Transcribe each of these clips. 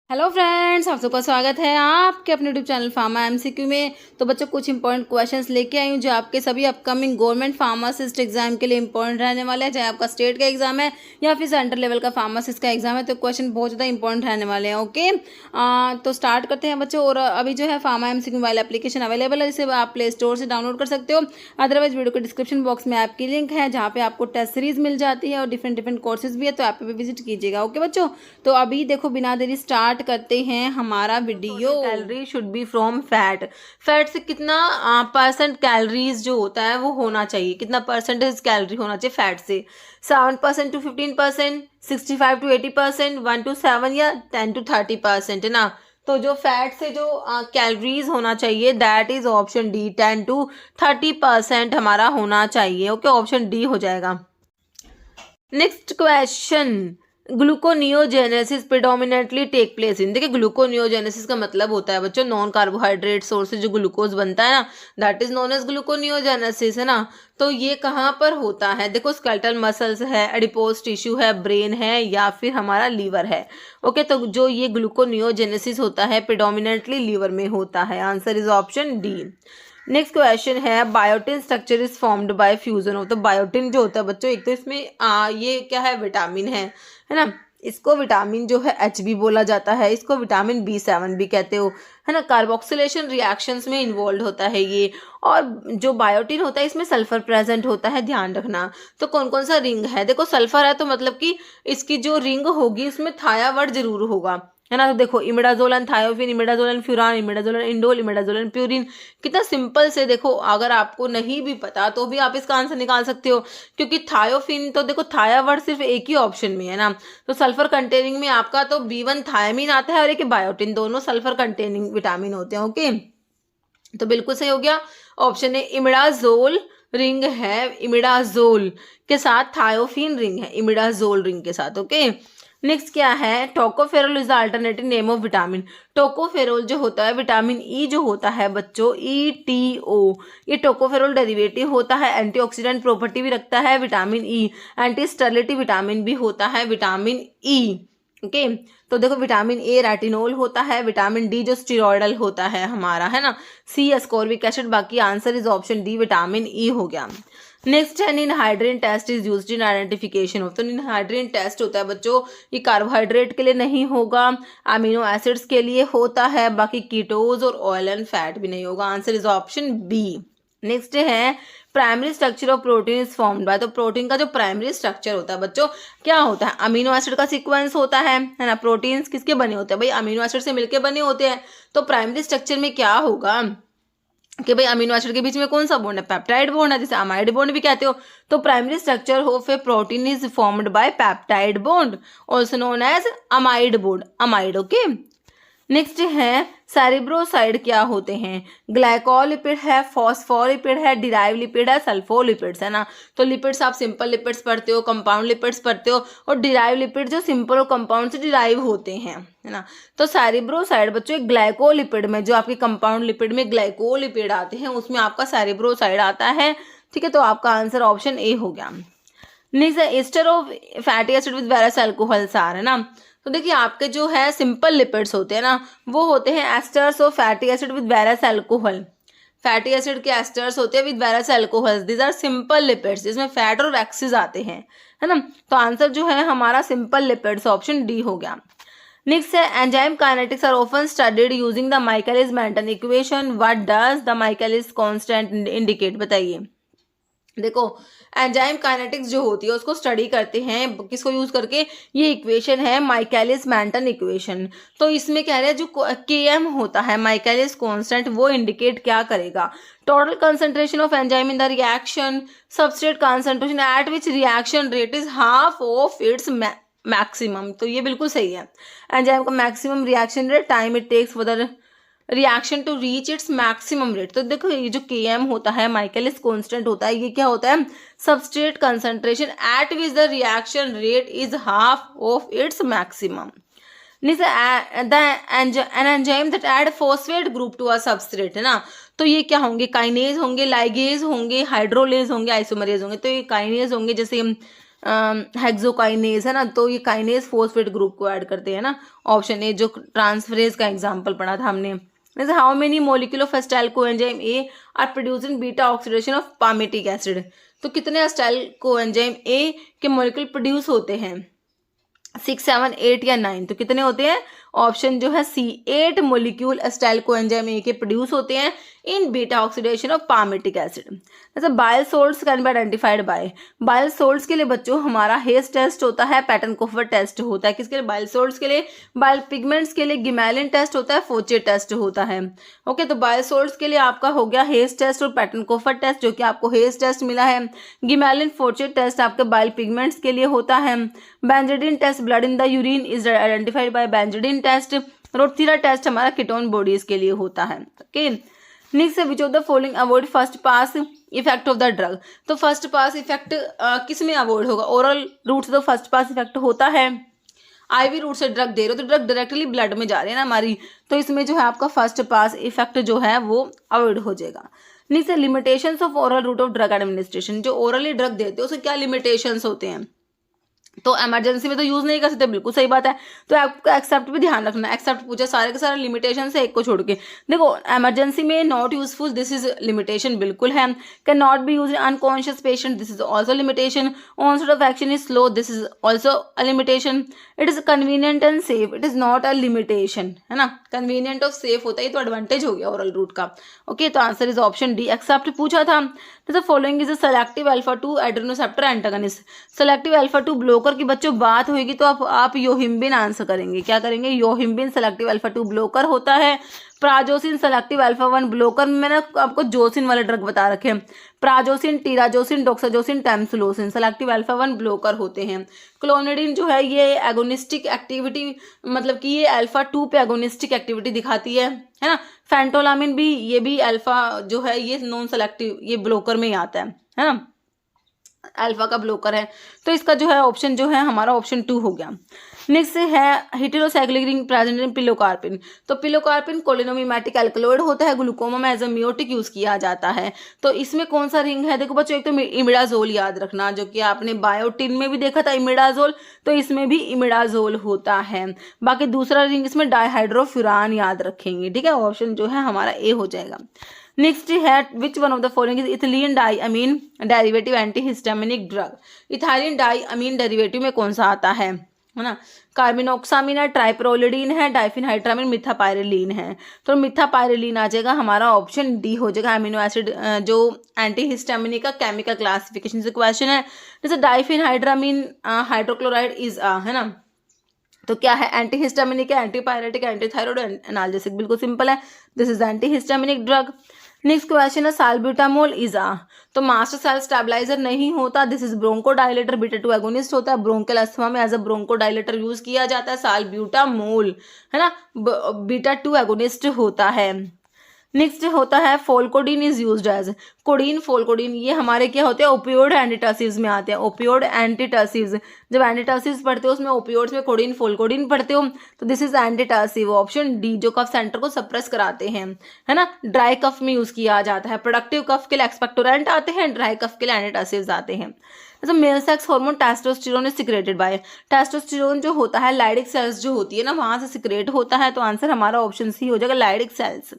Hello friends, आप सबका स्वागत है आपके अपने यूट्यूब चैनल फार्मा एमसीक्यू में। तो बच्चों, कुछ इंपॉर्टेंट क्वेश्चंस लेके आई हूँ जो आपके सभी अपकमिंग गवर्नमेंट फार्मासिस्ट एग्जाम के लिए इंपॉर्टेंट रहने वाले हैं। चाहे आपका स्टेट का एग्जाम है या फिर सेंट्रल लेवल का फार्मासिस्ट का एग्जाम है, तो क्वेश्चन बहुत ज़्यादा इंपॉर्टेंट रहने वाले हैं। ओके, तो स्टार्ट करते हैं बच्चों। और अभी जो है pharma MCQ mobile application available है, जिसे आप प्ले स्टोर से डाउनलोड कर सकते हो। अदरवाइज वीडियो के डिस्क्रिप्शन बॉक्स में ऐप की लिंक है, जहाँ पे आपको टेस्ट सीरीज मिल जाती है और डिफरेंट कोर्सेज भी है, तो ऐप पे विजिट कीजिएगा। ओके बच्चों, तो अभी देखो बिना देरी स्टार्ट करते हैं हमारा video. Calorie should be from fat. Fat से कितना परसेंट कैलोरीज जो होता है वो होना चाहिए, कितना परसेंटेज कैलोरी होना चाहिए फैट से? 7% to 15%, 65 to 80%, 1 to 7 या 10 to 30%, है ना। तो जो फैट से जो कैलोरीज होना चाहिए that is option D, 10 to 30% हमारा होना चाहिए। ओके, ऑप्शन डी हो जाएगा। Next question, gluconeogenesis predominantly take place in. देखिए, ग्लूकोनियोजेनेसिस का मतलब होता है बच्चों नॉन कार्बोहाइड्रेट सोर्स से जो ग्लूकोज बनता है ना, that is known as gluconeogenesis, है ना। तो ये कहाँ पर होता है? देखो, स्केलेटल मसल्स है, एडिपोज टिश्यू है, ब्रेन है या फिर हमारा लीवर है। ओके, तो जो ये ग्लूकोनियोजेनेसिस होता है प्रिडोमिनेटली लीवर में होता है। Answer is option D. Next question है, biotin structure is formed by fusion of. तो बायोटिन जो होता है बच्चों, एक तो इसमें ये क्या है, विटामिन है ना। इसको विटामिन जो है एच बी बोला जाता है, इसको विटामिन B7 भी कहते हो, है ना। कार्बोक्सिलेशन रिएक्शंस में इन्वॉल्व होता है ये। और जो बायोटिन होता है इसमें सल्फर प्रेजेंट होता है, ध्यान रखना। तो कौन कौन सा रिंग है? देखो, सल्फर है तो मतलब कि इसकी जो रिंग होगी उसमें थायावर्ड जरूर होगा, है ना। तो देखो, इमिडाजोलन थायोफिन, इमिडाजोलन फ्यूरान, इमिडाजोलन इंडोल, इमिडाजोलन प्यूरिन। कितना सिंपल से, देखो अगर आपको नहीं भी पता तो भी आप इसका आंसर निकाल सकते हो, क्योंकि थायोफिन तो देखो थायावर्ड सिर्फ एक ही ऑप्शन में है ना। तो सल्फर कंटेनिंग में आपका तो B1 थायमिन आता है और एक बायोटिन, दोनों सल्फर कंटेनिंग विटामिन होते हैं। ओके, तो बिल्कुल सही हो गया। ऑप्शन है इमिडाजोल रिंग है, इमिडाजोल के साथ थायोफिन रिंग है, इमिडाजोल रिंग के साथ। ओके, नेक्स्ट क्या है, tocopherol is the alternative name of vitamin. Tocopherol जो होता है विटामिन ई जो होता है बच्चों, ETO, ये टोकोफेरोल डेरिवेटिव होता है, एंटीऑक्सीडेंट प्रॉपर्टी भी रखता है vitamin E, anti sterility vitamin भी होता है विटामिन ई। ओके, तो देखो विटामिन ए रेटिनोल होता है, विटामिन डी जो स्टीरॉयडल होता है हमारा, है ना। C ascorbic acid. बाकी answer is option D, vitamin E हो गया। नेक्स्ट है, ninhydrin test is used in identification of. तो निनहाइड्रिन टेस्ट होता है बच्चों, ये कार्बोहाइड्रेट के लिए नहीं होगा, अमीनो एसिड्स के लिए होता है, बाकी कीटोज और ऑयल एंड फैट भी नहीं होगा। Answer is option B. Next है, primary structure of protein is formed by. तो प्रोटीन का जो प्राइमरी स्ट्रक्चर होता है बच्चों क्या होता है? अमीनो एसिड का सीक्वेंस होता है ना। प्रोटीन्स किसके बने होते हैं भाई? अमीनो एसिड से मिलके बने होते हैं। तो प्राइमरी स्ट्रक्चर में क्या होगा कि भाई अमीनो एसिड के बीच में कौन सा बॉन्ड है? पेप्टाइड बॉन्ड है, जिसे अमाइड बॉन्ड भी कहते हो। तो primary structure of a protein is formed by peptide bond, also known as amide bond, amide. Okay, next है, सेरिब्रोसाइड क्या होते हैं? ग्लाइकोलिपिड है, फॉस्फोलिपिड है, डिराइव लिपिड है, सल्फोलिपिड्स, है ना। तो लिपिड्स आप सिंपल लिपिड्स पढ़ते हो, कंपाउंड लिपिड्स पढ़ते हो, और डिराइव लिपिड जो सिंपल और कंपाउंड से डिराइव होते हैं, है ना। तो सेरिब्रोसाइड बच्चों एक ग्लाइकोलिपिड में, जो आपके कंपाउंड लिपिड में ग्लाइकोलिपिड आते हैं उसमें आपका सेरिब्रोसाइड आता है। ठीक है, तो आपका आंसर ऑप्शन ए हो गया। नेक्स्ट है, ester of fatty acid with various alcohol सार, है ना। तो देखिए, आपके जो है सिंपल लिपिड्स होते हैं ना, वो होते हैं esters of fatty acid with various alcohol. Fatty acid के एस्टर्स होते हैं with various alcohol, these are simple lipids, जिसमें फैट और वैक्सीज आते हैं, है ना। तो आंसर जो है हमारा सिंपल लिपिड्स, ऑप्शन डी हो गया। नेक्स्ट है, enzyme kinetics are often studied using the Michaelis Menten equation, what does the Michaelis constant indicate? बताइए। देखो, एंजाइम काइनेटिक्स जो होती है उसको स्टडी करते हैं किसको यूज करके? ये इक्वेशन है माइकलिस मेंटन इक्वेशन। तो इसमें कह रहे हैं जो Km होता है माइकलिस कांस्टेंट, वो इंडिकेट क्या करेगा? Total concentration of enzyme in the reaction, substrate concentration at which reaction rate is half of its maximum. तो ये बिल्कुल सही है। एंजाइम का maximum reaction rate, time it takes for the reaction to reach its maximum rate. तो देखो, ये जो Km होता है माइकलिस कांस्टेंट होता है, ये क्या होता है? Substrate concentration at which the reaction rate is half of its maximum. An enzyme that add phosphate group to a substrate, है ना। तो ये क्या होंगे? काइनेज होंगे, लाइगेज होंगे, हाइड्रोलेज होंगे, आइसोमरेज होंगे। तो ये काइनेज होंगे, जैसे हेक्सोकाइनेज है ना, तो ये काइनेज फॉस्फेट ग्रुप को ऐड करते हैं ना। ऑप्शन ए जो ट्रांसफरेज का एग्जाम्पल पढ़ा था हमने। जैसे how many molecule of acetyl coenzyme A R producing beta oxidation of palmitic acid, तो कितने एसिटाइल कोएंजाइम ए के मॉलिक्यूल प्रोड्यूस होते हैं, 6, 7, 8 या 9, तो कितने होते हैं, ऑप्शन जो है C 8 molecule acetyl coenzyme A के प्रोड्यूस होते हैं in beta oxidation of palmitic acid. जैसे bile salts can be identified by, bile salts के लिए बच्चों हमारा हेस टेस्ट होता है, पैटर्न कोफर टेस्ट होता है, किसके लिए, बाइल सोल्ट्स के लिए, बाइल पिगमेंट्स के लिए गिमेलिन टेस्ट होता है, फोचे टेस्ट होता है। ओके, तो बाइल सोल्ट्स के लिए आपका हो गया हेस टेस्ट और पैटर्न कोफर टेस्ट, जो कि आपको हेस टेस्ट मिला है। गिमेलिन फोचे टेस्ट आपके बाइल पिगमेंट्स के लिए होता है। Benzidine test blood in the urine is identified by benzidine test. Rothera test हमारा कीटोन बॉडीज के लिए होता है। Okay, next which of the following avoid first pass effect of the drug, तो फर्स्ट पास इफेक्ट किस में avoid होगा, oral route से तो फर्स्ट पास इफेक्ट होता है। आईवी रूट से ड्रग दे रहे हो तो ड्रग डायरेक्टली ब्लड में जा रही है ना हमारी, तो इसमें जो है आपका फर्स्ट पास इफेक्ट जो है वो अवॉइड हो जाएगा। Next limitations of oral route of drug administration, जो ओरली ड्रग देते हैं उसके क्या लिमिटेशंस होते हैं, तो इमरजेंसी में तो यूज नहीं कर सकते, बिल्कुल सही बात है। तो आपको एक्सेप्ट भी ध्यान रखना, एक्सेप्ट पूछा सारे के सारे लिमिटेशन से एक को छोड़ के। देखो इमरजेंसी में not useful, this is limitation बिल्कुल है। Can not be use in unconscious patient, this is also limitation. Onset of action is slow, this is also a limitation. It is convenient and safe, it is not a limitation, है ना। Convenient और safe होता है, तो advantage हो गया oral route का। Okay, तो answer is option D, except पूछा था। जैसे following is a selective alpha 2 adrenoceptor antagonist, selective alpha 2 blocker की बच्चों बात होगी तो आप योहिम्बिन आंसर करेंगे, क्या करेंगे, योहिम्बिन सेलेक्टिव अल्फा 2 ब्लोकर होता है। प्राजोसिन सेलेक्टिव अल्फा 1 ब्लोकर, मैंने आपको जोसिन वाले ड्रग बता रखे हैं, prazosin, terazosin, doxazosin, tamsulosin selective alpha 1 blocker होते हैं। क्लोनिडिन जो है ये एगोनिस्टिक एक्टिविटी, मतलब कि ये अल्फा 2 पे एगोनिस्टिक एक्टिविटी दिखाती है ना। फेंटोलामिन भी, ये भी अल्फा जो है ये नॉन सेलेक्टिव, ये ब्लोकर में ही आता है ना, अल्फा का ब्लोकर है। तो इसका जो है ऑप्शन जो है हमारा ऑप्शन 2 हो गया। नेक्स्ट है heterocyclic ring present in pilocarpine, तो पिलोकार्पिन कोलिनोमिमेटिक एल्कलॉइड होता है, ग्लूकोमा में एज अ मियोटिक यूज किया जाता है। तो इसमें कौन सा रिंग है, देखो बच्चों एक तो इमिडाजोल याद रखना, जो कि आपने बायोटिन में भी देखा था इमिडाजोल, तो इसमें भी इमिडाजोल होता है। बाकी दूसरा रिंग इसमें डाइहाइड्रोफ्यूरान याद रखेंगे, ठीक है, ऑप्शन जो है हमारा ए हो जाएगा। नेक्स्ट है which one of the following is ethylene diamine derivative antihistaminic drug, ethylene diamine derivative में कौन सा आता है ना, कार्बिनोक्सामिन है, ट्राइप्रोलिडीन है, डाइफिनहाइड्रामिन, मिथापायरिलीन है। तो मिथापायरिलीन आ जाएगा हमारा ऑप्शन डी हो जाएगा। अमीनो एसिड जो एंटीहिस्टामिनिक का केमिकल क्लासिफिकेशन से क्वेश्चन है। जैसे डाइफिनहाइड्रामिन हाइड्रोक्लोराइड इज है ना, तो क्या है, एंटीहिस्टामिनिक है, एंटीपायरेटिक, एंटीथायरॉइड, एनाल्जेसिक, बिल्कुल सिंपल है, this is antihistaminic drug. Next question है साल्ब्यूटामोल इज तो मास्टर सेल स्टेबलाइजर नहीं होता, this is bronchodilator, beta 2 agonist होता है, ब्रोंकियल अस्थमा में एज अ ब्रोंकोडाइलेटर यूज किया जाता है, साल्ब्यूटामोल है ना, बीटा 2 एगोनिस्ट होता है। नेक्स्ट होता है फोल्कोडीन इज यूज्ड एज, कोडीन, फोल्कोडीन ये हमारे क्या होते हैं, ओपियोड एंटीटर्सिव्स में आते हैं, ओपियोड एंटीटर्सिव्स, जब एंटीटर्सिव्स पढ़ते हो उसमें ओपियोड्स में कोडीन फोल्कोडीन पढ़ते हो, तो दिस इज एंटीटर्सिव, ऑप्शन डी, जो कफ सेंटर को सप्रेस कराते हैं, है ना। ड्राई कफ में यूज किया जाता है, प्रोडक्टिव कफ के लिए एक्सपेक्टोरेंट आते हैं, ड्राई कफ के लिए एंटीटर्सिव्स आते हैं। तो male sex hormone testosterone is secreted by, testosterone जो होता है लाइडिक सेल्स जो होती है ना वहां से सिक्रेट होता है, तो आंसर हमारा ऑप्शन सी हो जाएगा, लाइडिक सेल्स।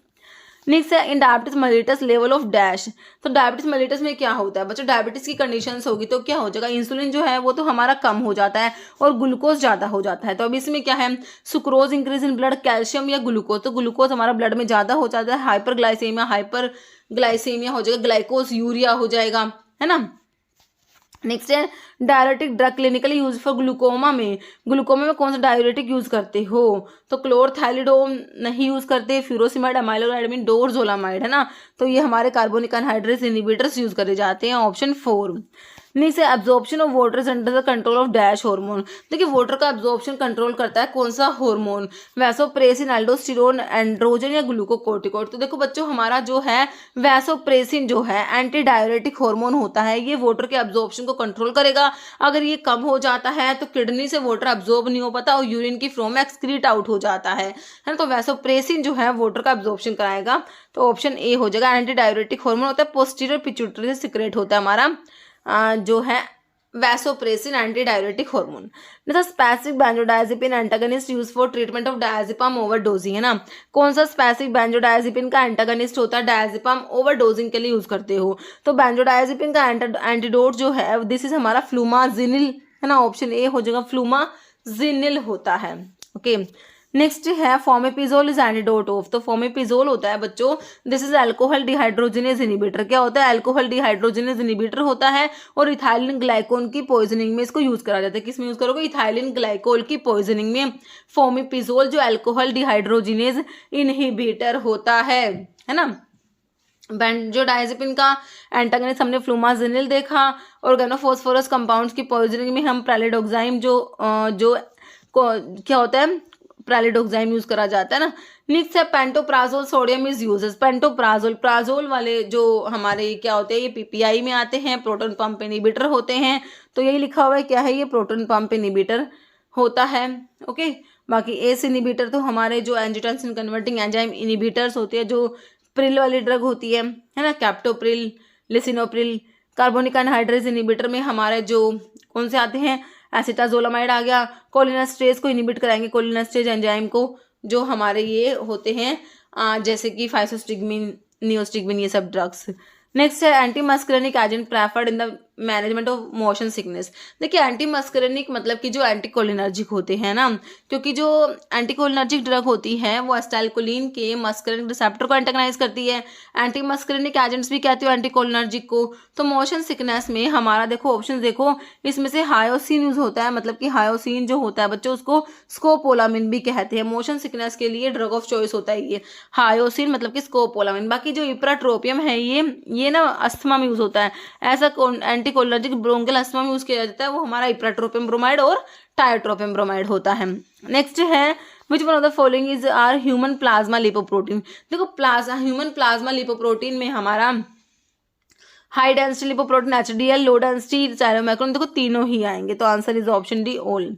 नेक्स्ट है in diabetes mellitus level of dash, तो डायबिटीज मेलिटस में क्या होता है बच्चों, डायबिटीज की कंडीशंस होगी तो क्या हो जाएगा, इंसुलिन जो है वो तो हमारा कम हो जाता है और ग्लूकोज ज़्यादा हो जाता है। तो अब इसमें क्या है, sucrose increase in blood, calcium या ग्लूकोज, तो ग्लूकोज हमारा ब्लड में ज़्यादा हो जाता है, हाइपरग्लाइसेमिया हो जाएगा, ग्लाइकोज यूरिया हो जाएगा, है ना। नेक्स्ट है diuretic drug clinically use for glaucoma में कौन सा डायरेटिक यूज करते हो, तो क्लोरथाइलिडोम नहीं यूज करते, फ्यूरोसिमाइड, अमाइलोडाइडमिन, डोरजोलामाइड, है ना, तो ये हमारे कार्बोनिक एनहाइड्रेस इनहिबिटर्स यूज करे जाते हैं, ऑप्शन 4। नेक्स्ट है absorption of water is under the control of dash hormone, देखिए वाटर का एब्जॉर्प्शन कंट्रोल करता है कौन सा हार्मोन, वैसोप्रेसिन, एल्डोस्टेरोन, एंड्रोजन या ग्लूकोकोर्टिकॉइड। तो देखो बच्चों हमारा जो है वैसोप्रेसिन जो है एंटी डायरेटिक हार्मोन होता है, ये वाटर के एब्जॉर्प्शन को कंट्रोल करेगा, अगर ये कम हो जाता है तो किडनी से वाटर एब्जॉर्ब नहीं हो पाता और यूरिन की फ्लो में एक्सक्रीट आउट हो जाता है ना, तो वैसोप्रेसिन जो है वाटर का एब्जॉर्प्शन कराएगा, तो ऑप्शन ए हो जाएगा। एंटी डायरेटिक हार्मोन होता है, पोस्टीरियर पिट्यूटरी से सिक्रेट होता है हमारा जो है vasopressin antidiuretic hormone. Specific benzodiazepine antagonist use for treatment of diazepam overdosing, है ना। कौन सा स्पेसिफिक बेंजोडायजेपिन का एंटागनिस्ट होता है डायजेपम ओवरडोजिंग के लिए यूज करते हो? तो बेंजोडायजेपिन का एंटीडोट जो है दिस इज हमारा फ्लूमाजिनिल, है ना। ऑप्शन ए हो जाएगा, फ्लूमाजिनिल होता है। ओके, नेक्स्ट है फॉर्मिपिजोल इज एंटीडोट ऑफ। तो फॉर्मिपिजोल होता है बच्चों, this is alcohol dehydrogenase inhibitor. क्या होता है? अल्कोहल डिहाइड्रोजिनेज इनिबिटर होता है और इथाइलिन ग्लाइकोल की पॉइजनिंग में इसको यूज करा जाता है। किस में यूज करोगे? इथाइलिन ग्लाइकोल की पॉइजनिंग में फॉर्मिपिजोल जो अल्कोहल डिहाइड्रोजिनेज इनहिबिटर होता है ना। बेंजोडायजेपिन का एंटागनिस्ट हमने फ्लूमाजिनिल देखा। ऑर्गेनोफॉस्फोरस कंपाउंड्स की पॉइजनिंग में हम प्रेलिडोक्साइम क्या होता है? प्रेलिडोक्साइम यूज करा जाता है ना। नेक्स्ट है pantoprazole sodium is uses. Pantoprazole, Prajol वाले जो हमारे क्या होते हैं, ये पीपीआई में आते हैं, प्रोटॉन पंप इनिबिटर होते हैं। तो यही लिखा हुआ है, क्या है ये? प्रोटॉन पंप इनिबिटर होता है। ओके, बाकी एस इनिबिटर तो हमारे जो एंजियोटेंसिन कन्वर्टिंग एंजाइम इनिबिटर्स होते हैं, जो प्रिल वाली ड्रग होती है ना, captopril, lisinopril. Carbonic anhydrase inhibitor में हमारे जो कौन से आते हैं? एसिटाजोलामाइड आ गया। कोलिनेस्टेज को इनिबिट कराएंगे, कोलिनेस्टेज एंजाइम को, जो हमारे ये होते हैं जैसे कि फाइसोस्टिग्मिन, नियोस्टिग्मिन, ये सब ड्रग्स। नेक्स्ट है anti muscarinic agent preferred in the management of motion sickness. देखिए एंटी मस्करेनिक मतलब कि जो एंटीकोलिनर्जिक होते हैं ना, क्योंकि जो एंटीकोलिनर्जिक ड्रग होती है वो एसिटाइलकोलिन के मस्करेनिक रिसेप्टर को एंटागनाइज करती है। एंटी मस्करेनिक एजेंट्स भी कहते हो एंटीकोलिनर्जिक को। तो मोशन सिकनेस में हमारा देखो ऑप्शन देखो, इसमें से हायोसिन यूज होता है, मतलब कि हायोसिन जो होता है बच्चों उसको स्कोपोलामिन भी कहते हैं। मोशन सिकनेस के लिए ड्रग ऑफ चॉइस होता है ये हायोसिन, मतलब कि स्कोपोलामिन। बाकी जो इप्राट्रोपियम है ये ना अस्थमा में यूज होता है। ऐसा एंटीकोलिनर्जिक ब्रोंकियल अस्थमा में यूज किया जाता है, वो हमारा इप्राट्रोपियम ब्रोमाइड और टायोट्रोपियम ब्रोमाइड होता है। नेक्स्ट है which one of the following is are human plasma lipoprotein. देखो ह्यूमन प्लाज्मा लिपोप्रोटीन में हमारा high density lipoprotein, HDL, low density chylomicron, देखो तीनों ही आएंगे। तो answer is option D, all.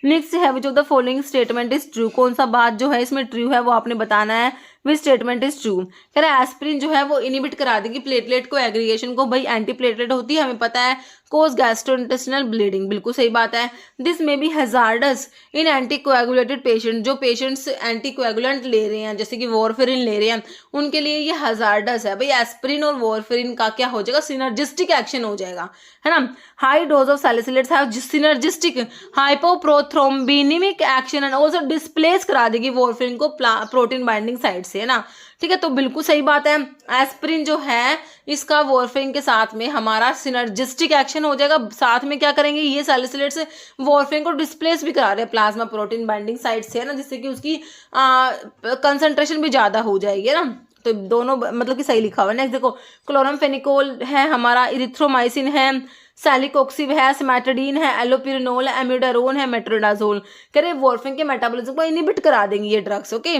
Next है which of the following statement is true. कौन सा बात जो है इसमें ट्रू है वो आपने बताना है। Which statement is true? कह रहा है एस्पिरिन जो है वो इनिबिट करा देगी प्लेटलेट को, एग्रीगेशन को। भाई एंटी प्लेटलेट होती है, हमें पता है। कोज गैस्ट्रोइंटेस्टिनल ब्लीडिंग, बिल्कुल सही बात है। दिस में बी हैजार्डस इन एंटीकोएगुलेटेड पेशेंट। जो पेशेंट्स एंटीकोएगुलेंट ले रहे हैं जैसे कि वॉरफेरिन ले रहे हैं उनके लिए ये हैजार्डस है। भाई एस्पिरिन और वॉरफेरिन का क्या हो जाएगा? सिनर्जिस्टिक एक्शन हो जाएगा, है ना। High dose of salicylates have synergistic hypoprothrombinemic action and also displace करा देगी वॉरफेरिन को प्रोटीन बाइंडिंग साइट से, है ना। ठीक है, तो बिल्कुल सही बात है। एस्पिरिन जो है इसका वॉरफेरिन के साथ में हमारा सिनर्जिस्टिक एक्शन हो जाएगा। साथ में क्या करेंगे? ये सैलिसिलेट्स वॉरफेरिन को डिस्प्लेस भी करा रहे हैं प्लाज्मा प्रोटीन बाइंडिंग साइट से, है ना, जिससे कि उसकी कंसंट्रेशन भी ज्यादा हो जाएगी, है ना। तो दोनों मतलब कि सही लिखा हुआ है। नेक्स्ट देखो, क्लोरामफेनिकोल है हमारा, इरिथ्रोमाइसिन है, सैलिकोक्सिब है, सिमेटाडीन है, एलोपिरिनोल है, एम्यूडारोन है, मेट्रोडाजोल। कह रहे वॉरफेरिन के मेटाबॉलिज्म को इनिबिट करा देंगे ये ड्रग्स। ओके,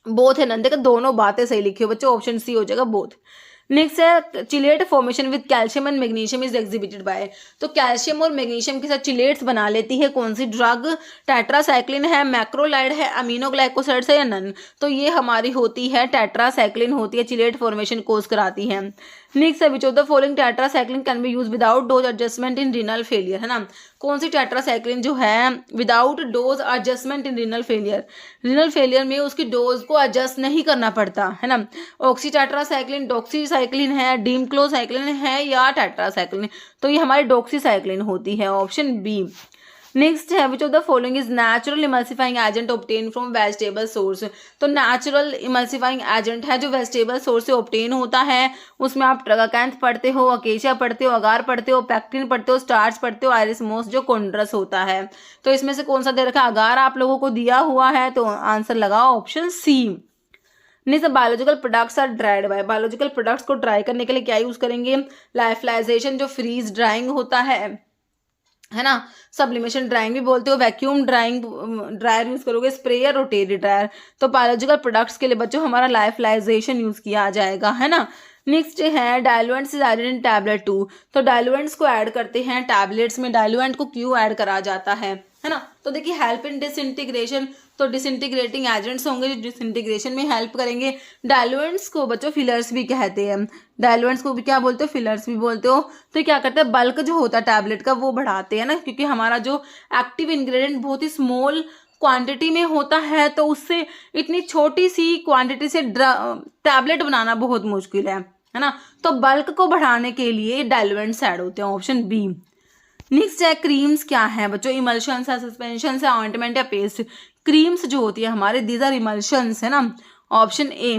बोथ है नंदे का, दोनों बातें सही लिखी हो बच्चों, ऑप्शन सी हो जाएगा बोथ। नेक्स्ट है chelate formation with calcium and magnesium is exhibited by. तो कैल्शियम और मैग्नीशियम के साथ चिलेट्स बना लेती है कौन सी ड्रग? टेट्रासाइक्लिन है, मैक्रोलाइड है, अमीनोग्लाइकोसाइड्स है या नन? तो ये हमारी होती है टेट्रासाइक्लिन होती है, चिलेट फॉर्मेशन कोज कराती है। नेक्स्ट है which of the following tetracycline can be use without dose adjustment in renal failure, है ना। कौन सी टेट्रासाइक्लिन जो है without dose adjustment in renal failure, renal failure में उसकी डोज को एडजस्ट नहीं करना पड़ता, है ना। ऑक्सी टेट्रासाइक्लिन, डॉक्सीसाइक्लिन है, डीमक्लोसाइक्लिन है या टेट्रासाइक्लिन? तो ये हमारी डॉक्सीसाइक्लिन होती है, ऑप्शन बी। नेक्स्ट है which of the following is natural emulsifying agent obtain from vegetable source. तो नेचुरल इमल्सिफाइंग एजेंट है जो वेजिटेबल सोर्स से ऑब्टेन होता है। उसमें आप ट्रगाकैंथ पढ़ते हो, अकेशिया पढ़ते हो, अगार पढ़ते हो, पेक्टिन पढ़ते हो, स्टार्च पढ़ते हो, आयरिस मोस जो कोंड्रस होता है। तो इसमें से कौन सा दे रखा है? अगार आप लोगों को दिया हुआ है, तो आंसर लगाओ option C. Next biological products are dried by. Biological products को ड्राई करने के लिए क्या यूज करेंगे? लाइफलाइजेशन जो फ्रीज ड्राइंग होता है ना, सब्लिमेशन ड्राइंग भी बोलते हो, वैक्यूम ड्रायर यूज करोगे, स्प्रेयर, रोटेरी ड्रायर। तो बायोलॉजिकल प्रोडक्ट्स के लिए बच्चों हमारा लाइफलाइजेशन यूज किया जाएगा, है ना। नेक्स्ट है डायलुएंट्स इज एडेड इन टैबलेट 2। तो डायलुएंट्स को ऐड करते हैं टैबलेट्स में। डायलुएंट को क्यों ऐड करा जाता है है ना। तो देखिए हेल्प इन डिसइंटीग्रेशन, तो डिसइंटीग्रेटिंग एजेंट्स होंगे जो डिसइंटीग्रेशन में हेल्प करेंगे। डायलुएंट्स को बच्चों फिलर्स भी कहते हैं, डायलुएंट्स को भी क्या बोलते हो, फिलर्स भी बोलते हो। तो क्या करते हैं, बल्क जो होता है टैबलेट का वो बढ़ाते हैं ना, क्योंकि हमारा जो एक्टिव इंग्रेडिएंट बहुत ही स्मॉल क्वांटिटी में होता है, तो उससे इतनी छोटी सी क्वांटिटी से टैबलेट बनाना बहुत मुश्किल है ना। तो बल्क को बढ़ाने के लिए डायलुएंट्स ऐड होते हैं, ऑप्शन बी। नेक्स्ट है क्रीम्स क्या है बच्चों, इमल्शंस है, सस्पेंशन है, ऑइंटमेंट या पेस्ट। क्रीम्स जो होती है हमारे दीज आर इमल्शंस है ना, ऑप्शन ए।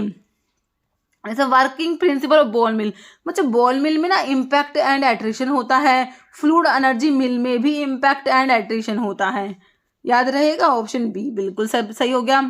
ऐसा वर्किंग प्रिंसिपल ऑफ बॉल मिल, बच्चों बॉल मिल में ना इम्पैक्ट एंड एट्रिशन होता है, फ्लूइड एनर्जी मिल में भी इम्पैक्ट एंड एट्रिशन होता है, याद रहेगा, ऑप्शन बी बिल्कुल सब सही हो गया।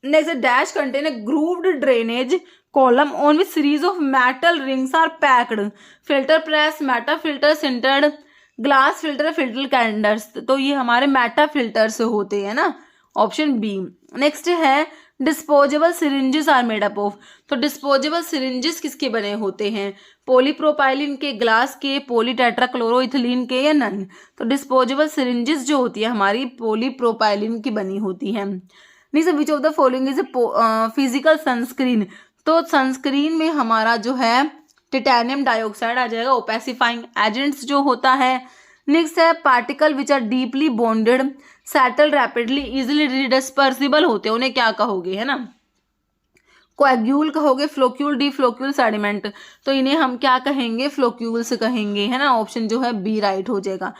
Next dash contain a grooved drainage column on which series of metal rings are packed, filter press, meta filter, sintered glass filter, filter candles. तो ये हमारे मेटा फिल्टर्स होते हैं ना, ऑप्शन बी। नेक्स्ट है disposable syringes are made up of, तो disposable syringes किसके बने होते हैं, पॉलीप्रोपाइलिन के, ग्लास के, पॉलीटेट्राक्लोरोइथिलीन के या नन। तो डिस्पोजेबल सिरिंजेस जो होती है हमारी पॉलीप्रोपाइलिन की बनी होती है। Next which of the following is physical sunscreen, तो सनस्क्रीन में हमारा जो है टिटेनियम डाइऑक्साइड आ जाएगा, ओपेसिफाइंग एजेंट्स जो होता है। नेक्स्ट है particle which are deeply bonded, settle rapidly, easily dispersible होते हैं, उन्हें क्या कहोगे, है ना, कोएग्यूल कहोगे, फ्लोक्यूल, डी फ्लोक्यूल, सेडिमेंट। तो इन्हें हम क्या कहेंगे, फ्लोक्यूल्स कहेंगे, है ना, ऑप्शन जो है बी राइट हो जाएगा।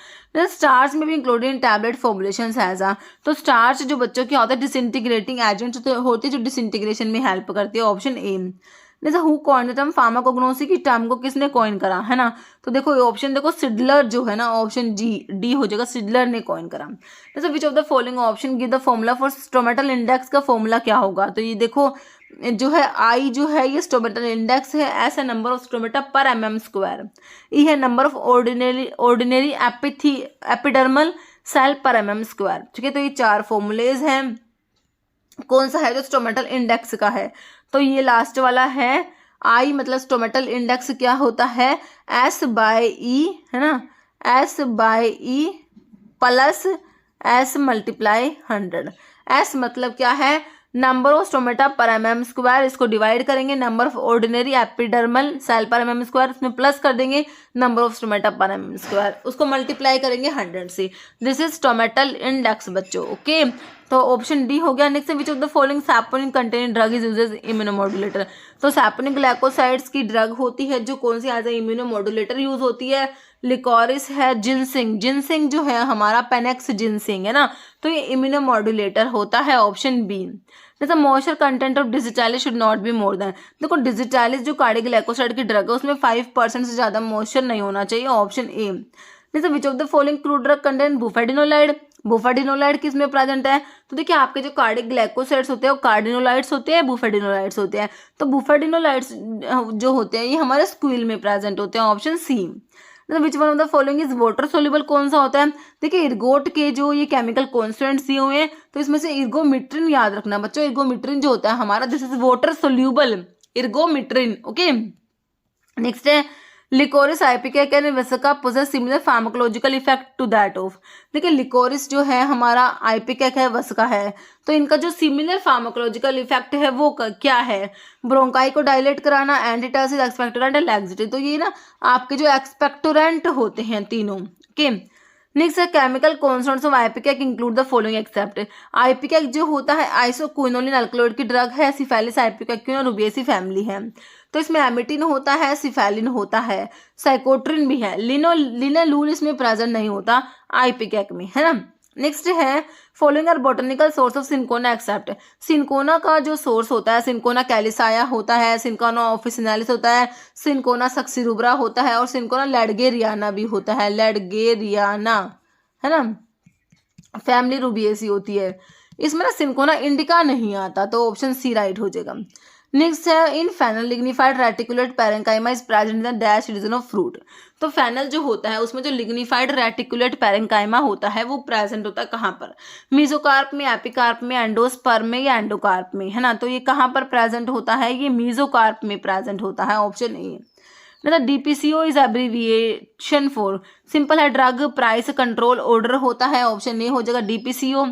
स्टार्च में भी इंक्लूडेड इन टैबलेट फॉर्मुलेशन हैजा, तो स्टार्च जो बच्चों क्या होता है डिसइंटीग्रेटिंग एजेंट होते हैं जो डिसइंटीग्रेशन में हेल्प करती है, ऑप्शन ए। जैसे who coin the term pharmacognosy की टर्म को किसने कॉइन करा, है ना, तो देखो ऑप्शन देखो सिडलर जो है ना, ऑप्शन डी हो जाएगा, सिडलर ने कॉइन करा। जैसे which of the following option give the formula for stomatal index का फॉर्मूला क्या होगा, तो ये देखो जो है आई जो है ये स्टोमेटल इंडेक्स है, एस है number of stomata per mm square, E है number of ordinary epidermal cell per mm square, ठीक है। तो ये चार फॉर्मूलेज हैं, कौन सा है जो स्टोमेटल इंडेक्स का है, तो ये लास्ट वाला है आई, मतलब स्टोमेटल इंडेक्स क्या होता है, एस बाय ई, है ना, S by E plus S multiply 100। S मतलब क्या है, number of stomata per mm square, इसको डिवाइड करेंगे number of ordinary epidermal cell per mm square, इसमें प्लस कर देंगे number of stomata per mm square, उसको मल्टीप्लाई करेंगे 100 से। दिस इज स्टोमेटल इंडेक्स बच्चों, ओके। तो ऑप्शन डी हो गया। Next which of the following saponin containing drug is uses immunomodulator, तो सैपोनिन ग्लाइकोसाइड्स की ड्रग होती है जो कौन सी एज ए इम्यूनोमोडुलेटर यूज होती है, लिकोरिस है, जिनसिंग, जिनसिंग जो है हमारा पेनेक्स जिनसिंग है ना, तो ये इम्यूनोमोडुलेटर होता है, ऑप्शन बी। जैसे moisture content of digitalis should not be more than, देखो डिजिटालिस जो कार्डियोग्लाइकोसाइड की ड्रग है उसमें 5% से ज्यादा मॉइस्चर नहीं होना चाहिए, ऑप्शन ए। जैसे which of the following crude drug content bufadienolide, bufadienolide किसमें प्रेजेंट है, तो देखिए आपके जो कार्डिक ग्लाइकोसाइड्स होते हैं वो कार्डिनोलाइड्स होते हैं, बुफेडिनोलाइड्स होते हैं, तो बुफेडिनोलाइड्स जो होते हैं ये हमारे स्क्वील में प्रेजेंट होते हैं, option C. Which one of the following is water soluble, कौन सा होता है, देखिए इर्गोट के जो ये केमिकल कॉन्स्टिट्यूएंट्स दिए हुए हैं तो इसमें से इर्गोमिट्रिन याद रखना बच्चों, इर्गोमिट्रिन जो होता है हमारा this is water soluble, ergometrine, okay. Next है liquorice ipecac and vasica possess similar pharmacological effect to that of, देखिए लिकोरिस जो है हमारा आइपिकेक है, वेसिका है, तो इनका जो सिमिलर फार्माकोलॉजिकल इफेक्ट है वो क्या है, ब्रोंकाई को डायलेट कराना, एंटीटासिस, एक्सपेक्टोरेंट, लैक्सेटिव, तो ये ना आपके जो एक्सपेक्टोरेंट होते हैं तीनों, ओके। नेक्स्ट है chemical constituents of ipecac include the following except, ipecac जो होता है आइसोक्विनोलिन अल्कलॉइड की ड्रग है, सिफेलिस आइपिकेक्यून और रुबिएसी फैमिली है, तो इसमें एमिटिन होता है, सिफेलिन होता है, साइकोट्रिन भी है, लिनालूल इसमें प्रेजेंट नहीं होता आइपिकेक में, है ना। नेक्स्ट है following are botanical source of cinchona except, cinchona का जो सोर्स होता है सिंकोना कैलिसाया होता है, सिंकोना ऑफिसिनालिस होता है, सिंकोना सक्सिरुब्रा होता है और सिंकोना लेडगेरियाना भी होता है, लेडगेरियाना, है ना, फैमिली रूबिएसी होती है, इसमें ना सिंकोना इंडिका नहीं आता, तो ऑप्शन सी राइट हो जाएगा। नेक्स्ट है in fennel lignified reticulate parenchyma is present in the dash region of fruit, तो फेनल जो होता है उसमें जो लिग्निफाइड रेटिकुलेट पैरेंकाइमा होता है वो प्रेजेंट होता है कहाँ पर, मीजोकार्प में, एपिकार्प में, एंडोस्पर्म में या एंडोकार्प में, है ना, तो ये कहाँ पर प्रेजेंट होता है, ये मीजोकार्प में प्रेजेंट होता है, ऑप्शन ए। मतलब DPCO is abbreviation for, simple है, ड्रग प्राइस कंट्रोल ऑर्डर होता है, ऑप्शन ए हो जाएगा DPCO।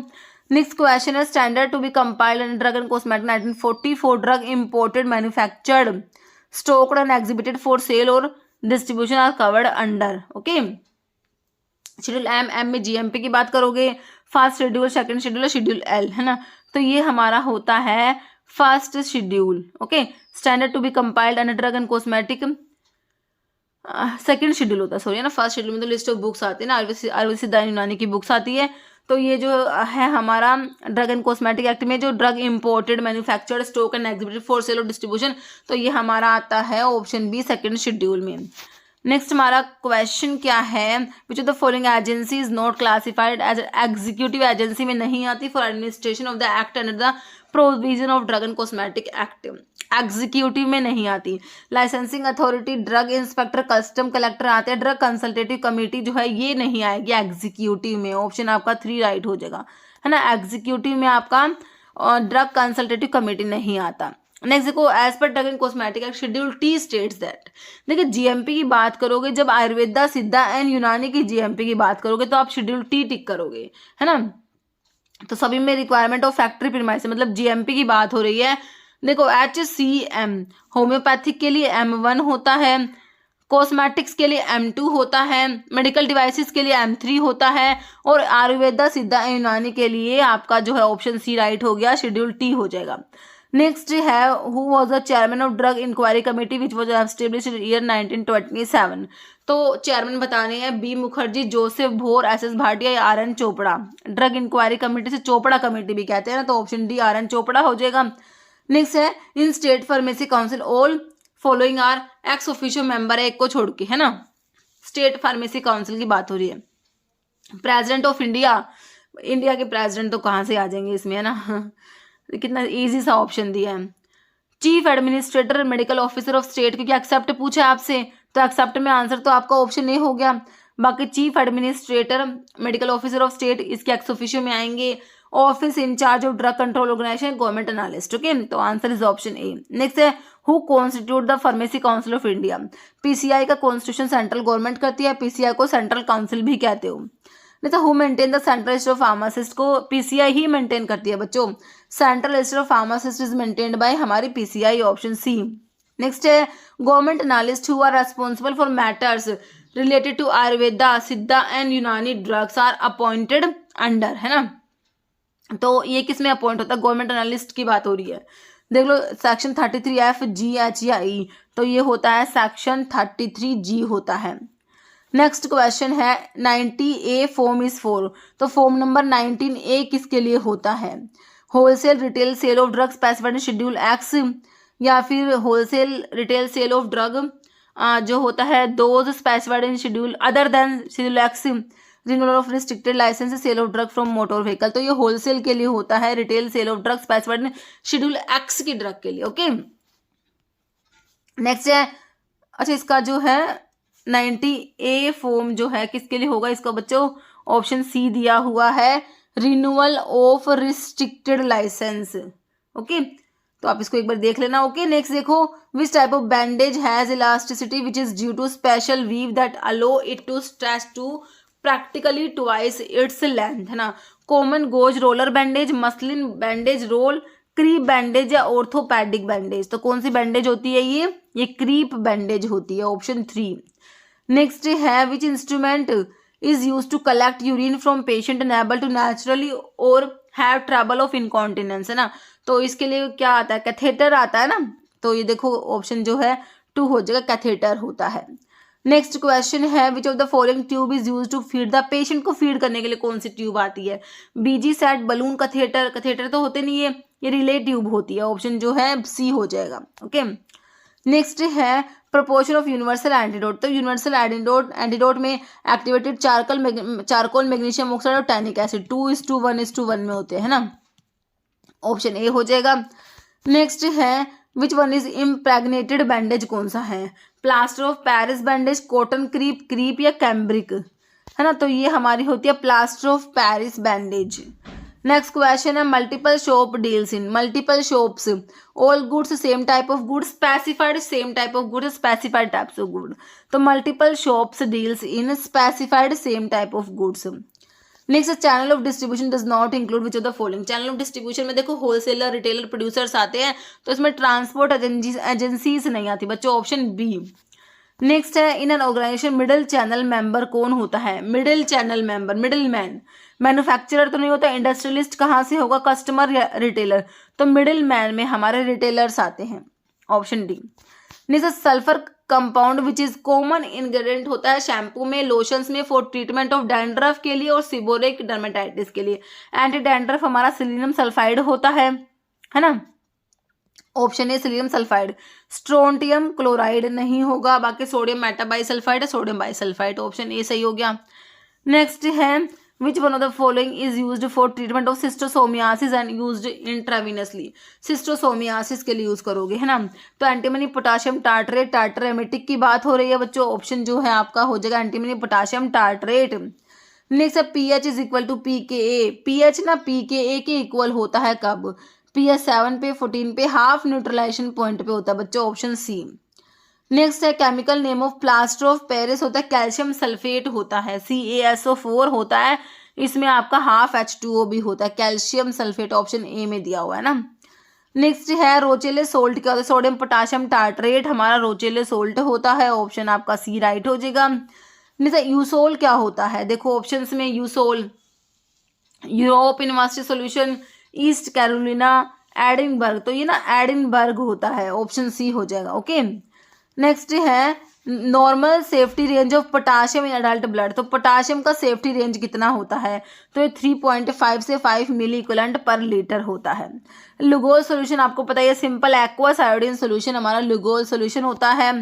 नेक्स्ट क्वेश्चन है standard to be compiled under drug and cosmetic 1944, drug imported manufactured stocked and exhibited for sale और distribution are covered under. Okay, schedule M में GMP की बात करोगे, first schedule, second schedule, schedule L, है ना, तो ये हमारा होता है first schedule. Okay, standard to be compiled under drug and cosmetic second schedule होता है, सॉरी, है ना। फर्स्ट शेड्यूल में तो लिस्ट ऑफ बुक्स आती है ना, आयुर्वेद सिद्ध यूनानी की बुक्स आती है। तो ये जो है हमारा ड्रग एंड कॉस्मेटिक एक्ट में जो drug imported manufactured stock and exhibited for sale और डिस्ट्रीब्यूशन, तो ये हमारा आता है ऑप्शन बी सेकंड शेड्यूल में। नेक्स्ट हमारा क्वेश्चन क्या है, which of the following agency is not classified as executive agency में नहीं आती for administration of the act under the provision of drug and cosmetic act, executive में नहीं आती। Licensing authority, drug inspector, custom collector आते हैं, drug consultative committee जो है ये नहीं आएगी एग्जीक्यूटिव में, ऑप्शन आपका 3 राइट हो जाएगा, है ना। एग्जीक्यूटिव में आपका ड्रग कंसल्टेटिव कमेटी नहीं आता। नेक्स्ट देखो, as per drug and cosmetic act schedule T states that, देखिए GMP की बात करोगे, जब आयुर्वेदा सिद्धा एंड यूनानी की GMP की बात करोगे तो आप शेड्यूल T टिक करोगे, है ना। तो सभी में रिक्वायरमेंट ऑफ फैक्ट्री प्रीमाइस, मतलब GMP की बात हो रही है। देखो HCM होम्योपैथिक के लिए M1 होता है, कॉस्मेटिक्स के लिए M2 होता है, मेडिकल डिवाइसेस के लिए M3 होता है, और आयुर्वेदा सिद्धा यूनानी के लिए आपका जो है ऑप्शन C राइट हो गया, शेड्यूल T हो जाएगा। नेक्स्ट है who was the chairman of drug inquiry committee which was established in year 1927, तो चेयरमैन बताने हैं B मुखर्जी, जोसेफ भोर, SS भाटिया या RN Chopra. Drug inquiry committee से चोपड़ा कमेटी भी कहते हैं ना, तो ऑप्शन डी RN चोपड़ा हो जाएगा। नेक्स्ट है in state pharmacy council all following are ex officio member है, एक को छोड़ के, है ना। स्टेट फार्मेसी काउंसिल की बात हो रही है। प्रेसिडेंट ऑफ इंडिया, इंडिया के प्रेसिडेंट तो कहाँ से आ जाएंगे इसमें, है ना, कितना इजी सा ऑप्शन दिया है। Chief administrator, medical officer of state, क्योंकि एक्सेप्ट पूछा है आपसे तो एक्सेप्ट में आंसर तो आपका ऑप्शन ए हो गया। बाकी chief administrator, medical officer of state, इसके एक्स ऑफिशियो में आएंगे। Office in charge of drug control organisation, government analyst. Okay, तो answer is option A. Next है who constitute the pharmacy council of India, PCI का constitution central government करती है, PCI को central council भी कहते हो। नहीं तो who maintain the central list of pharmacist, को PCI ही मेंटेन करती है बच्चों, central list of pharmacist is maintained by हमारी PCI, ऑप्शन सी। नेक्स्ट है government analyst who are responsible for matters related to Ayurveda Siddha and यूनानी ड्रग्स आर अपॉइंटेड अंडर, है ना। तो ये किस में अपॉइंट होता है, गवर्नमेंट एनालिस्ट की बात हो रही है। देख लो सेक्शन 33F, G, H या E, तो ये होता है सेक्शन 33G होता है। नेक्स्ट क्वेश्चन है 90A फॉर्म इज फॉर, तो फॉर्म नंबर 19A किसके लिए होता है, wholesale retail sale of drug specified in schedule X, या फिर wholesale retail sale of drug जो होता है those specified in schedule other than schedule X, renewal of restricted license sale of drug from motor vehicle, तो ये wholesale के लिए होता है, retail sale of drug specified in schedule X की ड्रग के लिए। ओके, नेक्स्ट है, अच्छा इसका जो है 90A फॉर्म जो है किसके लिए होगा, इसका बच्चों ऑप्शन सी दिया हुआ है, renewal of restricted license. Okay, तो आप इसको एक बार देख लेना। ओके, नेक्स्ट देखो which type of bandage has elasticity which is due to special weave that allow it to stretch to practically twice its length, है ना। Common gauze roller bandage, muslin bandage roll, crepe bandage या orthopaedic bandage, तो कौन सी bandage होती है ये creep bandage होती है, ऑप्शन 3। नेक्स्ट है which instrument is use to collect urine from patient unable to naturally or have trouble of incontinence, है ना। तो इसके लिए क्या आता है, कैथेटर आता है ना, तो ये देखो ऑप्शन जो है 2 हो जाएगा, कैथेटर होता है। नेक्स्ट क्वेश्चन है which of the following tube is use to feed the patient, को फीड करने के लिए कौन सी ट्यूब आती है, BG set, balloon, catheter, catheter तो होते नहीं है, ये रिले ट्यूब होती है, ऑप्शन जो है सी हो जाएगा। ओके, नेक्स्ट है प्रोपोर्शन ऑफ यूनिवर्सल एंटीडोट, तो यूनिवर्सल एंटीडोट में एक्टिवेटेड चारकोल, मैग्नीशियम ऑक्साइड और टैनिक एसिड 2:1:1 में होते हैं ना, ऑप्शन ए हो जाएगा। नेक्स्ट है which one is impregnated bandage, कौन सा है, plaster of Paris bandage, cotton crepe या कैम्ब्रिक, है ना। तो ये हमारी होती है plaster of Paris bandage. Next question है multiple shop deals in, multiple shops, all goods, same type of goods, specified same type of goods, specified types of good. तो multiple shops deals in specified same type of goods. Next channel of distribution does not include which of the following. Channel of distribution में देखो wholesaler, retailer, producers आते हैं, तो इसमें transport agencies नहीं आती बच्चों, ऑप्शन बी। नेक्स्ट है in an organization middle channel member कौन होता है? Middle channel member, middle man. Manufacturer तो नहीं होता, इंडस्ट्रियलिस्ट कहाँ से होगा? कस्टमर या रिटेलर। तो मिडिल मैन में हमारे रिटेलर्स आते हैं, option D. Next sulphur compound which is common ingredient होता है शैम्पू में, लोशंस में, फॉर ट्रीटमेंट ऑफ डैंड्रफ के लिए और सीबोरिक डर्मेटाइटिस के लिए। एंटी डैंड्रफ हमारा सिलिनियम सल्फाइड होता है ना, option A selenium sulphide. Strontium chloride नहीं होगा, बाकी सोडियम मेटाबाइसल्फाइड है, सोडियम बाइसल्फाइड, ऑप्शन ए सही हो गया। नेक्स्ट है which one of the following is used for treatment of schistosomiasis and used intravenously. Schistosomiasis के लिए यूज करोगे है ना, तो एंटीमनी पोटाशियम टार्टरेट, टार्टरेमेटिक की बात हो रही है बच्चों, ऑप्शन जो है आपका हो जाएगा एंटीमनी पोटाशियम टार्टरेट। नेक्स्ट है pH is equal to p K a. PH ना पी के ए के इक्वल होता है कब? पीएच 7 पे, 14 पे, हाफ न्यूट्रलाइजेशन पॉइंट पे होता है बच्चों, ऑप्शन सी। नेक्स्ट है chemical name of plaster of Paris होता है कैल्शियम सल्फेट होता है, CaSO4 होता है, इसमें आपका हाफ H2O भी होता है, कैल्शियम सल्फेट, ऑप्शन ए में दिया हुआ है ना। नेक्स्ट है रोचेले सोल्ट क्या होता है? सोडियम पोटाशियम टार्टरेट हमारा रोचेले सोल्ट होता है, ऑप्शन आपका सी राइट हो जाएगा। नेक्स्ट यूसोल क्या होता है? देखो ऑप्शंस में Eusol, Europe university solution, East Carolina, Edinburgh, तो ये ना एडिनबर्ग होता है, ऑप्शन सी हो जाएगा। ओके नेक्स्ट है normal safety range of potassium in adult blood. तो पोटाशियम का सेफ्टी रेंज कितना होता है? तो ये 3.5 से 5 मिली इक्विवेलेंट पर लीटर होता है। लुगोल सोल्यूशन आपको पता है सिंपल एक्वस आयोडीन सोल्यूशन हमारा लुगोल सोल्यूशन होता है।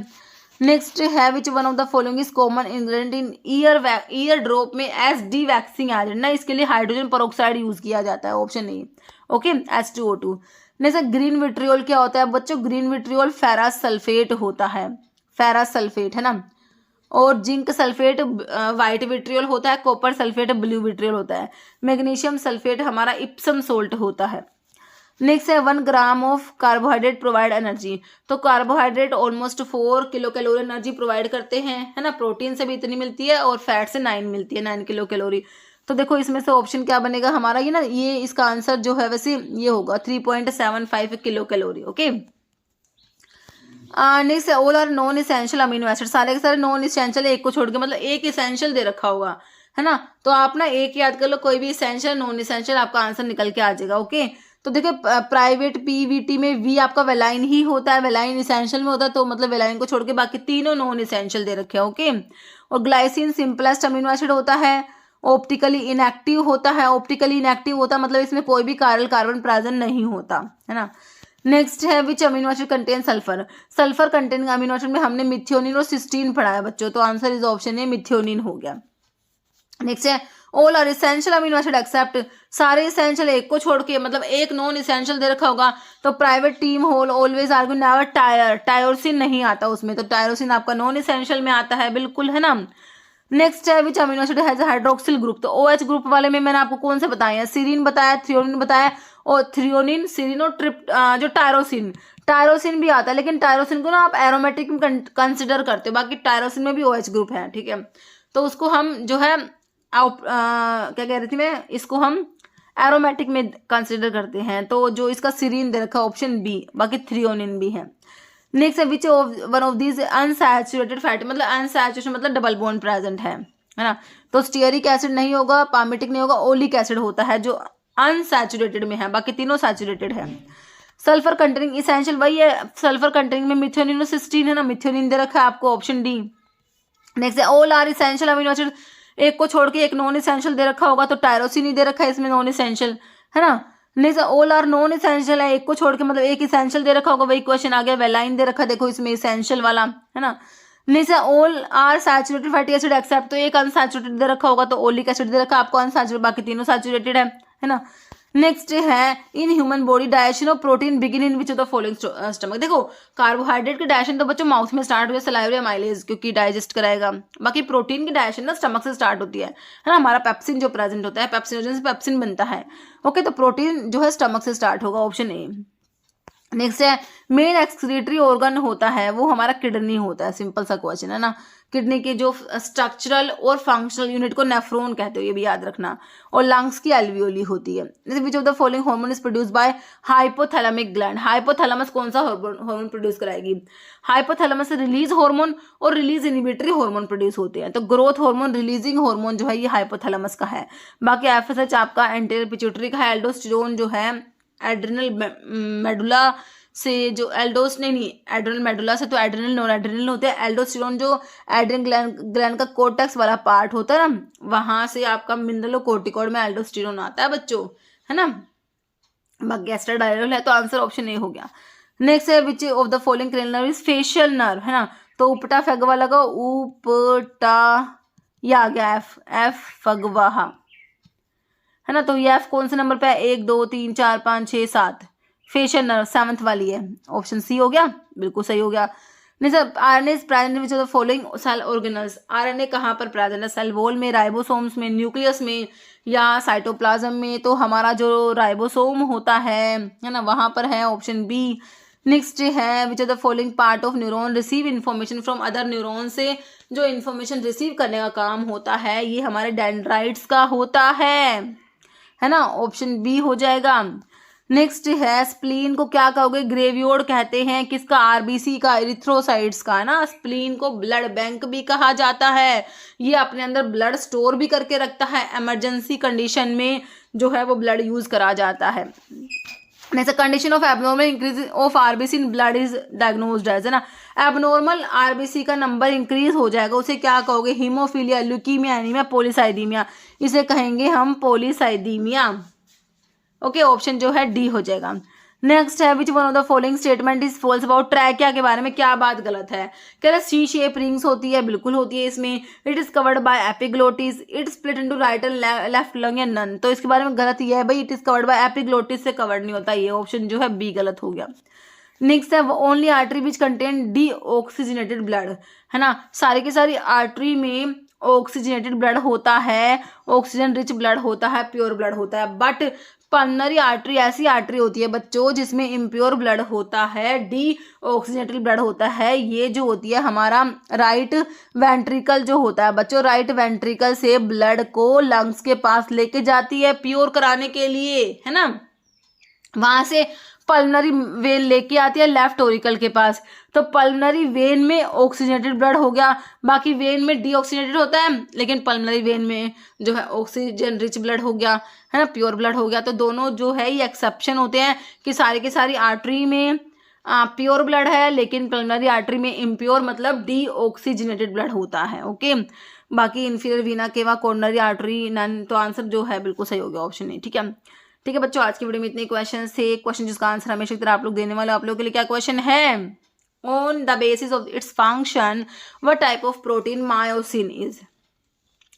नेक्स्ट है which one of the following is common ingredient in year drop में एज डी वैक्सिंग एजेंट ना, इसके लिए हाइड्रोजन पेरोक्साइड यूज किया जाता है, ऑप्शन ए। Okay H2O2। Next green vitriol क्या होता है बच्चों? ग्रीन विट्रियोल फेरस सल्फेट होता है, फेरस सल्फेट है ना, और जिंक सल्फेट वाइट विट्रियोल होता है, कॉपर सल्फेट ब्लू विट्रियोल होता है, मैग्नीशियम सल्फेट हमारा इप्सम सोल्ट होता है। नेक्स्ट है 1 gram of carbohydrate provide energy. तो carbohydrate almost 4 kilo calorie energy provide करते हैं है ना, प्रोटीन से भी इतनी मिलती है और फैट से 9 मिलती है, 9 किलो कैलोरी। तो देखो इसमें से ऑप्शन क्या बनेगा हमारा, ये ना ये इसका आंसर जो है वैसे ये होगा 3.75 kilo calorie. Okay next all are non essential amino acid, सारे के सारे नॉन इसेंशियल, एक को छोड़ के मतलब एक इसेंशियल दे रखा होगा है ना, तो आप ना एक याद कर लो, कोई भी इसेंशियल नॉन इसेंशियल आपका आंसर निकल के आ जाएगा। ओके तो देखिए प्राइवेट पीवीटी में वी आपका वेलाइन ही होता है, वेलाइन इसेंशियल में होता है, तो मतलब वेलाइन को छोड़ के बाकी तीनों नॉन इसेंशियल दे रखे हैं। ओके और ग्लाइसिन सिंपलेस्ट अमीनो एसिड होता है, ऑप्टिकली इनएक्टिव होता है, ऑप्टिकली इनएक्टिव होता है मतलब इसमें कोई भी कायरल कार्बन प्रेजेंट नहीं होता है ना। नेक्स्ट है which amino acid contain sulphur. Sulphur containing amino acid में हमने मिथियोनिन और सिस्टीन पढ़ा है बच्चों, तो answer is option A methionine हो गया। नेक्स्ट है all are essential amino acid except, सारे इसेंशियल एक को छोड़ के मतलब एक नॉन इसेंशियल दे रखा होगा, तो private team whole always argue never tyrosine नहीं आता उसमें, तो टायरोसिन आपका नॉन इसेंशियल में आता है बिल्कुल है ना। नेक्स्ट है which amino acid has hydroxyl group, तो OH ग्रुप वाले में मैंने आपको कौन से बताया, सीरीन बताया, थ्रियोनिन बताया, और थ्रियोनिन सीरीन और ट्रिप जो टायरोसिन भी आता है, लेकिन टायरोसिन को ना आप एरोमेटिक में कंसिडर करते हो, बाकी टायरोसिन में भी OH ग्रुप है ठीक है, तो उसको हम जो है क्या कह रही थी मैं, इसको हम एरोमेटिक में कंसिडर करते हैं, तो जो इसका सीरीन दे रखा है ऑप्शन बी, बाकी थ्रियोनिन भी है। नेक्स्ट है which one of these unsaturated fatty, मतलब अनसैचुरेशन मतलब डबल बॉन्ड प्रेजेंट है ना, तो स्टीयरिक एसिड नहीं होगा, पामिटिक नहीं होगा, ओलिक एसिड होता है जो अनसैचुरेटेड में है, बाकी तीनों सैचुरेटेड है। सल्फर कंटेनिंग इसेंशियल वही है, सल्फर कंटेनिंग में मिथियोनिन और सिस्टीन है ना, मिथियोनिन दे रखा है आपको ऑप्शन डी। नेक्स्ट है all are essential amino acid, एक को छोड़ के एक नॉन इसेंशियल दे रखा होगा, तो टायरोसिन ही दे रखा है इसमें नॉन इसेंशियल है ना। Next all are non essential है, एक को छोड़ के मतलब एक इसेंशियल दे रखा होगा, वही क्वेश्चन आ गया, वेलाइन दे रखा देखो इसमें इसेंशियल वाला है ना। Next all are saturated fatty acid except, तो एक अनसैचुरेटेड दे रखा होगा, तो ओलिक एसिड दे रखा आपको अनसैचुरेटेड, बाकी तीनों सैचुरेटेड है ना। नेक्स्ट है in human body digestion of protein begin in which of the following stomach. देखो कार्बोहाइड्रेट के डाइजेशन तो बच्चों माउथ में स्टार्ट हो गया, सलाइवा या माइलेज क्योंकि डाइजेस्ट कराएगा। बाकी प्रोटीन की डाइजेशन ना स्टमक से स्टार्ट होती है ना। हमारा पेप्सिन जो प्रेजेंट होता है, पेप्सिनोजन से पेप्सिन बनता है। ओके, तो प्रोटीन जो है स्टमक से स्टार्ट होगा, ऑप्शन ए। नेक्स्ट है मेन एक्सक्रीटरी ऑर्गन होता है वो हमारा किडनी होता है। सिंपल सा क्वेश्चन है ना। किडनी के जो स्ट्रक्चरल और फंक्शनल यूनिट को नेफ्रॉन कहते हो, ये भी याद रखना। और लंग्स की एल्वियोली होती है। Which of the following hormone is produce by hypothalamic gland. Hypothalamus कौन सा हार्मोन प्रोड्यूस कराएगी? हाइपोथैलेमस से रिलीज हार्मोन और रिलीज इनिबिटरी हार्मोन प्रोड्यूस होते हैं। तो ग्रोथ हार्मोन रिलीजिंग हार्मोन जो है ये हाइपोथैलेमस का है। बाकी एफएसएच आपका एंटीरियर पिट्यूटरी का है। एल्डोस्टेरोन जो है एड्रिनल मेडुला से जो एड्रिनल मेडुला से तो एड्रिनल नॉन एड्रिनल होते हैं। एल्डोस्टेरोन जो एड्रिनल ग्लैंड का कोर्टेक्स वाला पार्ट होता है ना, वहां से आपका मिनरलोकोर्टिकॉइड में एल्डोस्टेरोन आता है बच्चों, है ना। बाकी एस्ट्राडायरल है, तो आंसर ऑप्शन ए हो गया। नेक्स्ट है which of the following cranial nerve is facial nerve, है ना। तो उपटा फगवा लगा, उपटा ये आ गया एफ फगवाहा, है ना। तो ये एफ कौन से नंबर पे है? 1 2 3 4 5 6 7। फेशियल नर्व 7th वाली है, ऑप्शन सी हो गया, बिल्कुल सही हो गया। नहीं sir, RNA is present which of the following cell organelles. RNA कहाँ पर प्रेजेंट है? सेल वॉल में, राइबोसोम्स में, न्यूक्लियस में या साइटोप्लाज्म में? तो हमारा जो राइबोसोम होता है ना, वहां पर है, ऑप्शन बी। नेक्स्ट है which of the following part of neuron receive information from other neuron. से जो इन्फॉर्मेशन रिसीव करने का काम होता है ये हमारे डेंड्राइट्स का होता है ना, ऑप्शन बी हो जाएगा। नेक्स्ट है स्प्लीन को क्या कहोगे? ग्रेवियोड कहते हैं। किसका? आरबीसी का, एरिथ्रोसाइट्स का, है ना। स्प्लीन को ब्लड बैंक भी कहा जाता है। ये अपने अंदर ब्लड स्टोर भी करके रखता है। इमरजेंसी कंडीशन में जो है वो ब्लड यूज करा जाता है। Next condition of abnormal increase of RBC in blood is diagnosed as, है ना। एबनॉर्मल आरबीसी का नंबर इंक्रीज हो जाएगा, उसे क्या कहोगे? Haemophilia, leukaemia, anaemia, polycythaemia. इसे कहेंगे हम पॉलीसाइदीमिया। ओके, ऑप्शन जो है डी हो जाएगा। नेक्स्ट है which one of the following statement is false about trachea के बारे में क्या बात गलत है? कह रहे सी शेप रिंग्स होती है, बिल्कुल होती है इसमें। It is covered by epiglottis, it split into right and left lung या नन। तो इसके बारे में गलत ये है भाई, it is covered by epiglottis से कवर्ड नहीं होता, ये ऑप्शन जो है बी गलत हो गया। नेक्स्ट है only artery which contain D oxygenated blood, है ना। सारी की सारी आर्टरी में ऑक्सीजनेटेड ब्लड होता है, ऑक्सीजन रिच ब्लड होता है, प्योर ब्लड होता है। बट पल्मनरी आर्टरी ऐसी आर्टरी होती है बच्चों जिसमें इम्प्योर ब्लड होता है, डी ऑक्सीजनेटेड ब्लड होता है। ये जो होती है हमारा राइट वेंट्रिकल जो होता है बच्चों, राइट वेंट्रिकल से ब्लड को लंग्स के पास लेके जाती है प्योर कराने के लिए, है ना। वहां से पल्मनरी वेन लेके आती है लेफ्ट ओरिकल के पास। तो पल्मनरी वेन में ऑक्सीजनेटेड ब्लड हो गया, बाकी वेन में डीऑक्सीजनेटेड होता है, लेकिन पल्मनरी वेन में जो है ऑक्सीजन रिच ब्लड हो गया, है ना, प्योर ब्लड हो गया। तो दोनों जो है ये एक्सेप्शन होते हैं कि सारी की सारी आर्टरी में प्योर ब्लड है, लेकिन पल्मनरी आर्टरी में इम्प्योर मतलब डीऑक्सीजनेटेड ब्लड होता है। ओके, बाकी इन्फीरियर वीना केवा कोरोनरी आर्टरी नन। तो आंसर जो है बिल्कुल सही हो गया, ऑप्शन ए। ठीक है, ठीक है बच्चों, आज की वीडियो में इतने क्वेश्चन थे। क्वेश्चन जिसका आंसर हमेशा की तरह आप लोग देने वाले, आप लोगों के लिए क्या क्वेश्चन है? On the basis of its function what type of protein myosin is.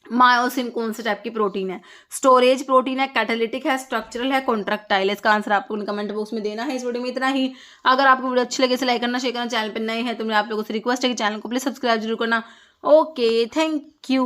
Myosin कौन से टाइप की प्रोटीन है? स्टोरेज प्रोटीन है, कैटालिटिक है, स्ट्रक्चरल है, कॉन्ट्रैक्टाइल है। इसका आंसर आपको कमेंट बॉक्स में देना है। इस वीडियो में इतना ही। अगर आपको वीडियो अच्छी लगे इसे लाइक करना, शेयर करना, चैनल पर नए हैं तो मैं आप लोगों से रिक्वेस्ट है कि चैनल को प्लीज सब्सक्राइब जरूर करना। Okay, thank you.